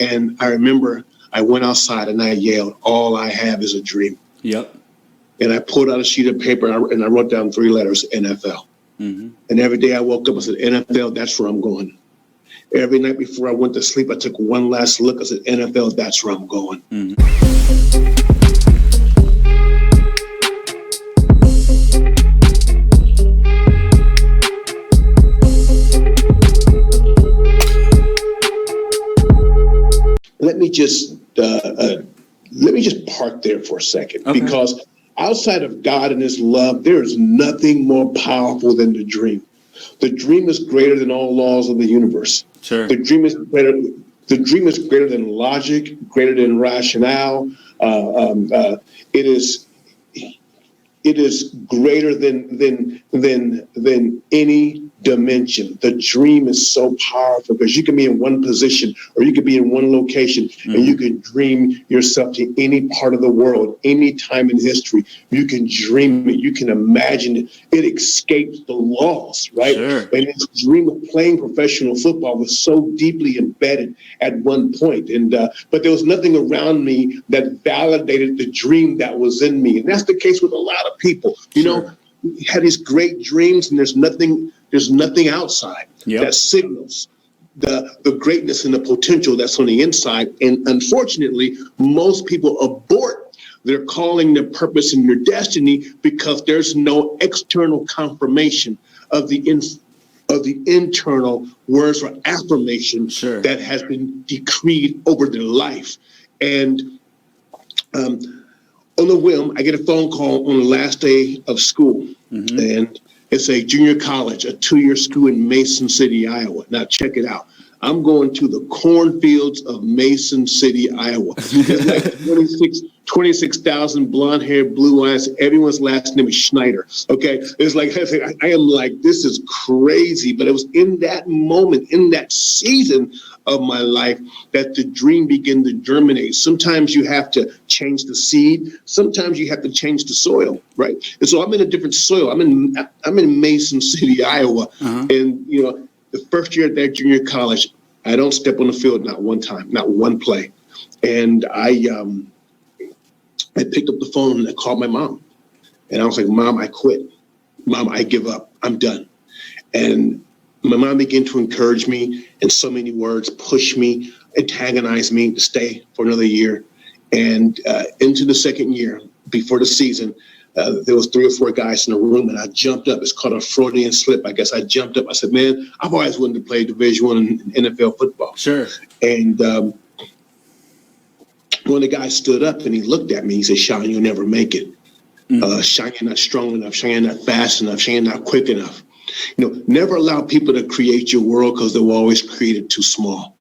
And I remember I went outside and I yelled, "All I have is a dream." Yep. And I pulled out a sheet of paper and I wrote down 3 letters, NFL. Mm-hmm. And every day I woke up, I said, NFL, that's where I'm going. Every night before I went to sleep, I took one last look. I said, NFL, that's where I'm going. Mm-hmm. Let me just park there for a second, Okay. because outside of God and his love, there is nothing more powerful than the dream. The dream is greater than all laws of the universe. Sure. The dream is greater than logic, greater than rationale. It is greater than any dimension. The dream is so powerful because you can be in one position or you can be in one location, mm-hmm. and you can dream yourself to any part of the world, any time in history. You can dream it. You can imagine it. It escapes the laws, right? Sure. And this dream of playing professional football was so deeply embedded at one point. But there was nothing around me that validated the dream that was in me. And that's the case with a lot of people. You know, we had these great dreams, and there's nothing outside that signals the greatness and the potential that's on the inside. And unfortunately, most people abort their calling, their purpose, and their destiny because there's no external confirmation of the internal words or affirmation that has been decreed over their life. And on the whim, I get a phone call on the last day of school, mm-hmm. and it's a junior college, a 2-year school in Mason City, Iowa. Now, check it out. I'm going to the cornfields of Mason City, Iowa. There's like 26,000 blonde hair, blue eyes. Everyone's last name is Schneider. Okay. It's like, I am like, this is crazy. But it was in that moment, in that season of my life, that the dream began to germinate. Sometimes you have to change the seed. Sometimes you have to change the soil, right? And so I'm in a different soil. I'm in Mason City, Iowa. Uh-huh. And, you know, the first year at that junior college, I don't step on the field not one time, not one play. And I picked up the phone and I called my mom. And I was like, "Mom, I quit. Mom, I give up. I'm done." And my mom began to encourage me in so many words, push me, antagonize me to stay for another year. And into the second year, before the season, there was 3 or 4 guys in the room, and I jumped up. It's called a Freudian slip. I guess I jumped up. I said, "Man, I've always wanted to play Division I and NFL football." Sure. And one of the guys stood up and he looked at me. He said, "Shawn, you'll never make it. Shawn, you're not strong enough. Shawn, you're not fast enough. Shawn, you're not quick enough." You know, never allow people to create your world because they were always created too small.